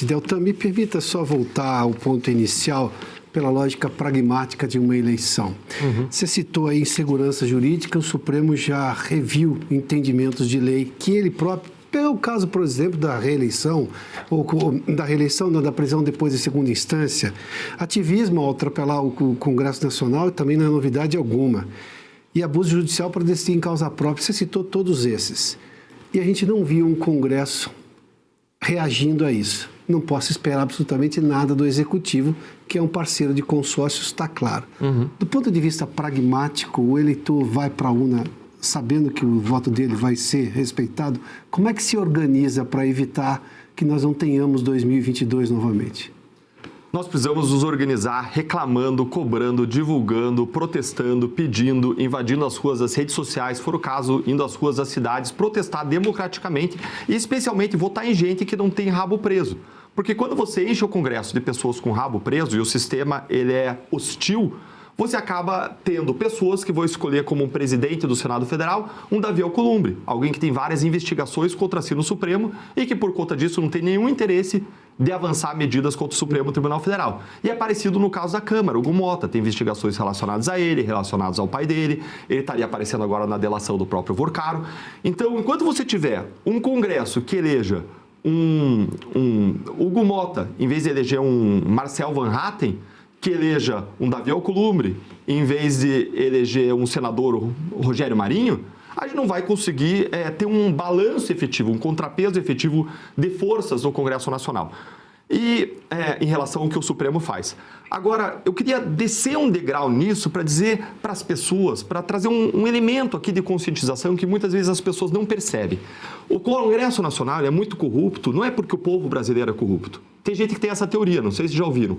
Deltan, me permita só voltar ao ponto inicial pela lógica pragmática de uma eleição. Você citou aí insegurança jurídica, o Supremo já reviu entendimentos de lei que ele próprio, pelo caso, por exemplo, da reeleição, ou da prisão depois de segunda instância, ativismo ao atropelar o Congresso Nacional também não é novidade alguma. E abuso judicial para decidir em causa própria, você citou todos esses. E a gente não viu um Congresso reagindo a isso. Não posso esperar absolutamente nada do Executivo, que é um parceiro de consórcios, está claro. Do ponto de vista pragmático, o eleitor vai para a urna sabendo que o voto dele vai ser respeitado. Como é que se organiza para evitar que nós não tenhamos 2022 novamente? Nós precisamos nos organizar reclamando, cobrando, divulgando, protestando, pedindo, invadindo as ruas das redes sociais, se for o caso, indo às ruas das cidades, protestar democraticamente e especialmente votar em gente que não tem rabo preso. Porque quando você enche o Congresso de pessoas com rabo preso e o sistema ele é hostil, você acaba tendo pessoas que vão escolher como um presidente do Senado Federal um Davi Alcolumbre, alguém que tem várias investigações contra si no Supremo e que por conta disso não tem nenhum interesse de avançar medidas contra o Supremo Tribunal Federal. E é parecido no caso da Câmara. O Hugo Mota tem investigações relacionadas a ele, relacionadas ao pai dele, ele estaria aparecendo agora na delação do próprio Vorcaro. Então, enquanto você tiver um Congresso que eleja um Hugo Mota, em vez de eleger um Marcel Van Hatten, que eleja um Davi Alcolumbre, em vez de eleger um senador Rogério Marinho, a gente não vai conseguir ter um balanço efetivo, um contrapeso efetivo de forças no Congresso Nacional. E em relação ao que o Supremo faz. Agora, eu queria descer um degrau nisso para dizer para as pessoas, para trazer um elemento aqui de conscientização que muitas vezes as pessoas não percebem. O Congresso Nacional é muito corrupto, não é porque o povo brasileiro é corrupto. Tem gente que tem essa teoria, não sei se já ouviram.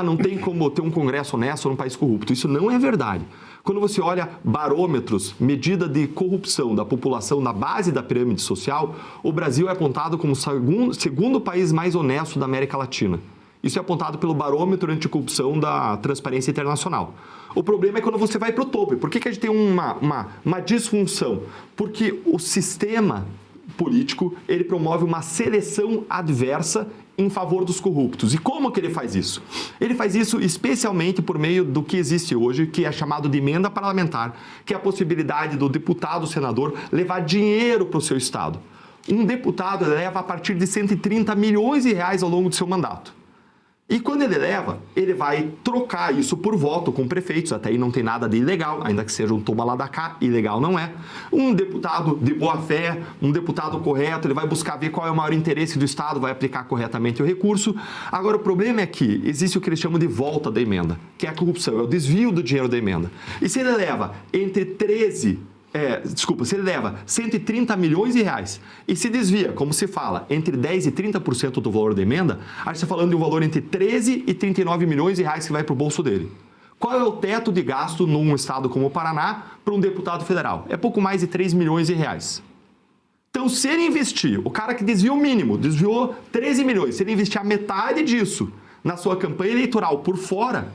Não tem como ter um Congresso honesto num país corrupto. Isso não é verdade. Quando você olha barômetros, medida de corrupção da população na base da pirâmide social, o Brasil é apontado como o segundo país mais honesto da América Latina. Isso é apontado pelo barômetro anticorrupção da Transparência Internacional. O problema é quando você vai para o topo. Por que a gente tem uma disfunção? Porque o sistema político, ele promove uma seleção adversa em favor dos corruptos. E como que ele faz isso? Ele faz isso especialmente por meio do que existe hoje, que é chamado de emenda parlamentar, que é a possibilidade do deputado, senador, levar dinheiro para o seu estado. Um deputado leva a partir de 130 milhões de reais ao longo do seu mandato. E quando ele leva, ele vai trocar isso por voto com prefeitos, até aí não tem nada de ilegal, ainda que seja um toma lá da cá, ilegal não é. Um deputado de boa fé, um deputado correto, ele vai buscar ver qual é o maior interesse do Estado, vai aplicar corretamente o recurso. Agora, o problema é que existe o que eles chamam de volta da emenda, que é a corrupção, é o desvio do dinheiro da emenda. E se ele leva se ele leva 130 milhões de reais e se desvia, como se fala, entre 10% e 30% do valor da emenda, a gente está falando de um valor entre 13 e 39 milhões de reais que vai para o bolso dele. Qual é o teto de gasto num estado como o Paraná para um deputado federal? É pouco mais de 3 milhões de reais. Então, se ele investir, o cara que desviou o mínimo, desviou 13 milhões, se ele investir a metade disso na sua campanha eleitoral por fora,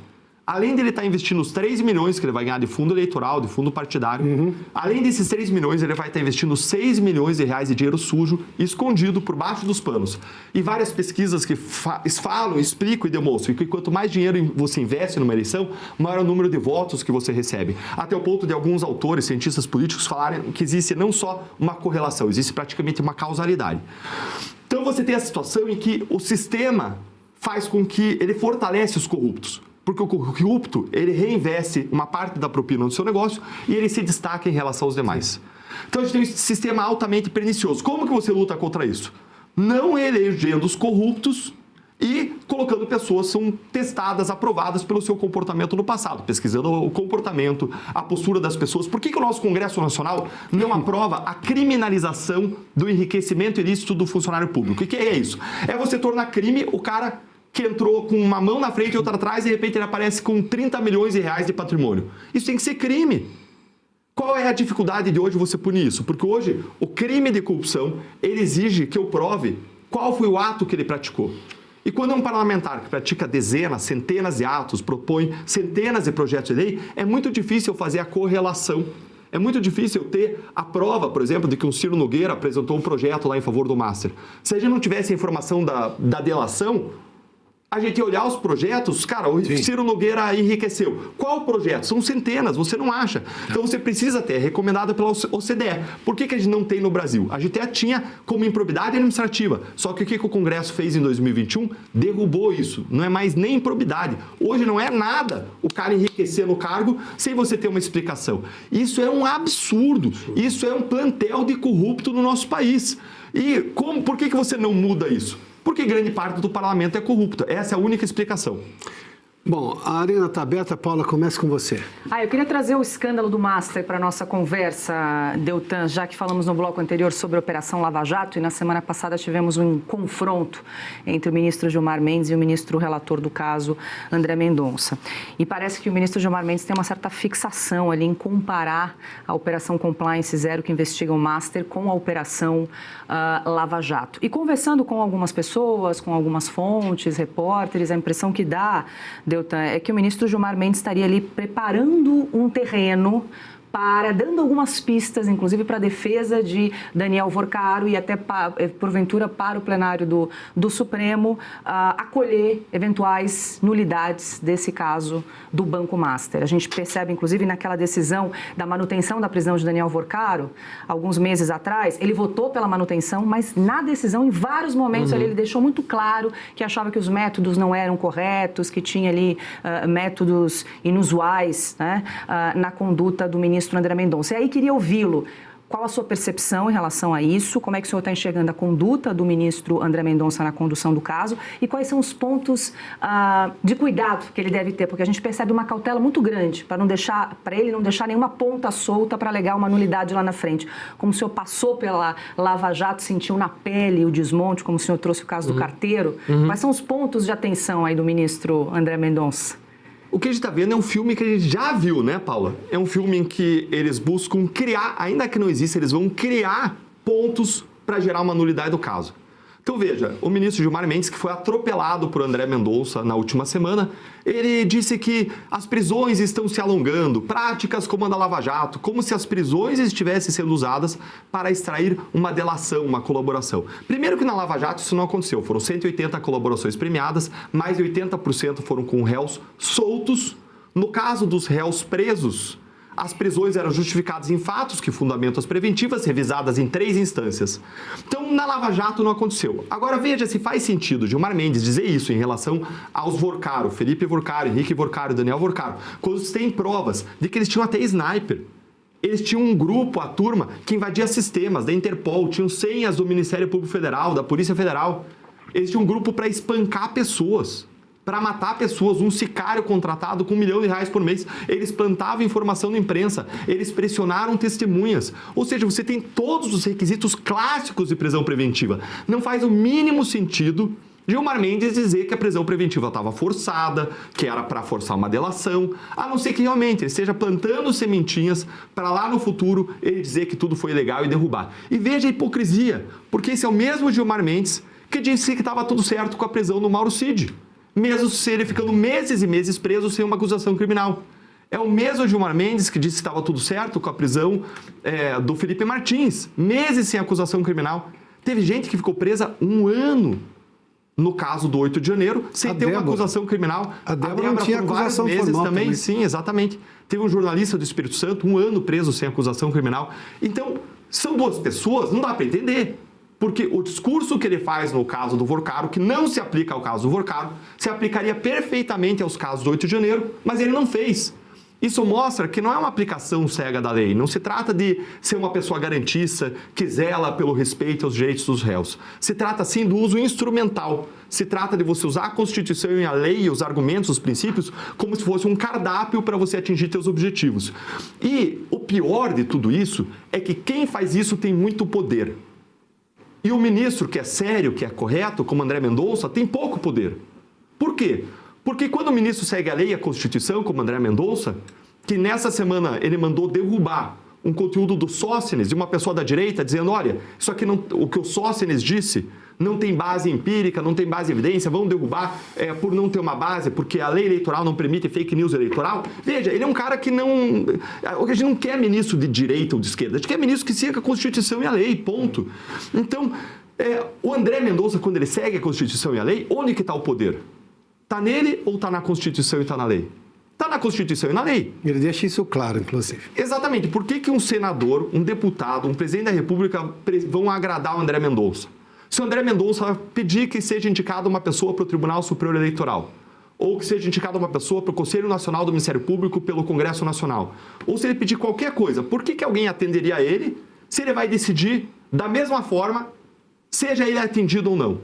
além de ele estar investindo os 3 milhões que ele vai ganhar de fundo eleitoral, de fundo partidário, além desses 3 milhões, ele vai estar investindo 6 milhões de reais de dinheiro sujo, escondido por baixo dos panos. E várias pesquisas que falam, explicam e demonstram que quanto mais dinheiro você investe numa eleição, maior é o número de votos que você recebe. Até o ponto de alguns autores, cientistas políticos, falarem que existe não só uma correlação, existe praticamente uma causalidade. Então você tem a situação em que o sistema faz com que ele fortalece os corruptos. Porque o corrupto, ele reinveste uma parte da propina no seu negócio e ele se destaca em relação aos demais. Então, a gente tem um sistema altamente pernicioso. Como que você luta contra isso? Não elegendo os corruptos e colocando pessoas que são testadas, aprovadas pelo seu comportamento no passado, pesquisando o comportamento, a postura das pessoas. Por que o nosso Congresso Nacional não aprova a criminalização do enriquecimento ilícito do funcionário público? O que é isso? É você tornar crime o cara que entrou com uma mão na frente e outra atrás e de repente ele aparece com 30 milhões de reais de patrimônio. Isso tem que ser crime. Qual é a dificuldade de hoje você punir isso? Porque hoje o crime de corrupção, ele exige que eu prove qual foi o ato que ele praticou. E quando é um parlamentar que pratica dezenas, centenas de atos, propõe centenas de projetos de lei, é muito difícil fazer a correlação É muito difícil ter a prova, por exemplo, de que o Ciro Nogueira apresentou um projeto lá em favor do Master. Se a gente não tivesse a informação da delação, a gente ia olhar os projetos, cara, o Ciro Nogueira enriqueceu. Qual o projeto? São centenas, você não acha. Então você precisa ter, recomendado pela OCDE. Por que a gente não tem no Brasil? A gente até tinha como improbidade administrativa. Só que o que o Congresso fez em 2021? Derrubou isso. Não é mais nem improbidade. Hoje não é nada o cara enriquecer no cargo sem você ter uma explicação. Isso é um absurdo. Isso é um plantel de corrupto no nosso país. E por que você não muda isso? Porque grande parte do parlamento é corrupta. Essa é a única explicação. Bom, a arena está aberta. Paula, começa com você. Eu queria trazer o escândalo do Master para a nossa conversa, Deltan, já que falamos no bloco anterior sobre a Operação Lava Jato e na semana passada tivemos um confronto entre o ministro Gilmar Mendes e o ministro relator do caso, André Mendonça. E parece que o ministro Gilmar Mendes tem uma certa fixação ali em comparar a Operação Compliance Zero, que investiga o Master, com a Operação Lava Jato. E conversando com algumas pessoas, com algumas fontes, repórteres, a impressão que dá, Deltan, é que o ministro Gilmar Mendes estaria ali preparando um terreno dando algumas pistas, inclusive para a defesa de Daniel Vorcaro e até, porventura, para o plenário do Supremo acolher eventuais nulidades desse caso do Banco Master. A gente percebe, inclusive, naquela decisão da manutenção da prisão de Daniel Vorcaro, alguns meses atrás, ele votou pela manutenção, mas na decisão, em vários momentos, ele deixou muito claro que achava que os métodos não eram corretos, que tinha ali métodos inusuais, né, na conduta do ministro André Mendonça. E aí queria ouvi-lo. Qual a sua percepção em relação a isso? Como é que o senhor está enxergando a conduta do ministro André Mendonça na condução do caso? E quais são os pontos de cuidado que ele deve ter? Porque a gente percebe uma cautela muito grande para ele não deixar nenhuma ponta solta para alegar uma nulidade lá na frente. Como o senhor passou pela Lava Jato, sentiu na pele o desmonte, como o senhor trouxe o caso do carteiro, quais são os pontos de atenção aí do ministro André Mendonça? O que a gente está vendo é um filme que a gente já viu, né, Paula? É um filme em que eles buscam criar, ainda que não exista, eles vão criar pontos para gerar uma nulidade do caso. Então veja, o ministro Gilmar Mendes, que foi atropelado por André Mendonça na última semana, ele disse que as prisões estão se alongando, práticas como a da Lava Jato, como se as prisões estivessem sendo usadas para extrair uma delação, uma colaboração. Primeiro que na Lava Jato isso não aconteceu, foram 180 colaborações premiadas, mais de 80% foram com réus soltos. No caso dos réus presos, as prisões eram justificadas em fatos que fundamentam as preventivas, revisadas em 3 instâncias. Então, na Lava Jato não aconteceu. Agora, veja se faz sentido Gilmar Mendes dizer isso em relação aos Vorcaro, Felipe Vorcaro, Henrique Vorcaro, Daniel Vorcaro, quando se tem provas de que eles tinham até sniper. Eles tinham um grupo, a turma, que invadia sistemas da Interpol, tinham senhas do Ministério Público Federal, da Polícia Federal. Eles tinham um grupo para espancar pessoas, para matar pessoas, um sicário contratado com R$1 milhão por mês. Eles plantavam informação na imprensa, eles pressionaram testemunhas. Ou seja, você tem todos os requisitos clássicos de prisão preventiva. Não faz o mínimo sentido Gilmar Mendes dizer que a prisão preventiva estava forçada, que era para forçar uma delação, a não ser que realmente ele esteja plantando sementinhas para lá no futuro ele dizer que tudo foi legal e derrubar. E veja a hipocrisia, porque esse é o mesmo Gilmar Mendes que disse que estava tudo certo com a prisão do Mauro Cid, mesmo se ele ficando meses e meses preso sem uma acusação criminal. É o mesmo Gilmar Mendes que disse que estava tudo certo com a prisão do Felipe Martins, meses sem acusação criminal. Teve gente que ficou presa 1 ano no caso do 8 de janeiro, sem ter uma acusação criminal. A Débora não tinha acusação formal também. Sim, exatamente. Teve um jornalista do Espírito Santo, 1 ano preso sem acusação criminal. Então, são 2 pessoas, não dá para entender. Porque o discurso que ele faz no caso do Vorcaro, que não se aplica ao caso do Vorcaro, se aplicaria perfeitamente aos casos do 8 de janeiro, mas ele não fez. Isso mostra que não é uma aplicação cega da lei, não se trata de ser uma pessoa garantista que zela pelo respeito aos direitos dos réus. Se trata, sim, do uso instrumental. Se trata de você usar a Constituição e a lei, os argumentos, os princípios, como se fosse um cardápio para você atingir seus objetivos. E o pior de tudo isso é que quem faz isso tem muito poder. E o ministro, que é sério, que é correto, como André Mendonça, tem pouco poder. Por quê? Porque quando o ministro segue a lei e a Constituição, como André Mendonça, que nessa semana ele mandou derrubar um conteúdo do Sóstenes, de uma pessoa da direita, dizendo, olha, isso aqui não, o que o Sóstenes disse não tem base empírica, não tem base de evidência, vão derrubar por não ter uma base, porque a lei eleitoral não permite fake news eleitoral. Veja, ele é um cara que não... A gente não quer ministro de direita ou de esquerda, a gente quer ministro que siga a Constituição e a lei, ponto. Então, o André Mendonça, quando ele segue a Constituição e a lei, onde que está o poder? Está nele ou está na Constituição e está na lei? Está na Constituição e na lei. Ele deixa isso claro, inclusive. Exatamente. Por que um senador, um deputado, um presidente da República vão agradar o André Mendonça? Se o André Mendonça pedir que seja indicada uma pessoa para o Tribunal Superior Eleitoral, ou que seja indicada uma pessoa para o Conselho Nacional do Ministério Público pelo Congresso Nacional, ou se ele pedir qualquer coisa, por que alguém atenderia a ele se ele vai decidir da mesma forma, seja ele atendido ou não?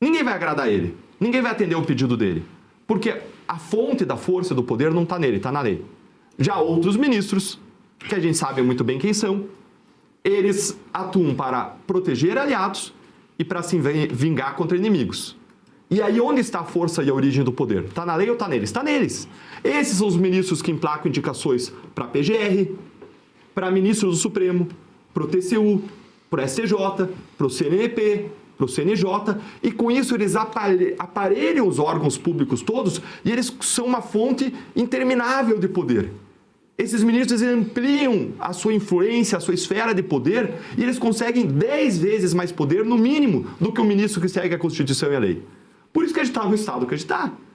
Ninguém vai agradar ele. Ninguém vai atender o pedido dele. Porque a fonte da força do poder não está nele, está na lei. Já outros ministros, que a gente sabe muito bem quem são, eles atuam para proteger aliados e para se vingar contra inimigos. E aí onde está a força e a origem do poder? Está na lei ou está neles? Está neles. Esses são os ministros que emplacam indicações para a PGR, para ministros do Supremo, para o TCU, para o STJ, para o CNMP, para o CNJ, e com isso eles aparelham os órgãos públicos todos e eles são uma fonte interminável de poder. Esses ministros ampliam a sua influência, a sua esfera de poder e eles conseguem 10 vezes mais poder, no mínimo, do que o ministro que segue a Constituição e a lei. Por isso que a gente está no estado que a gente está.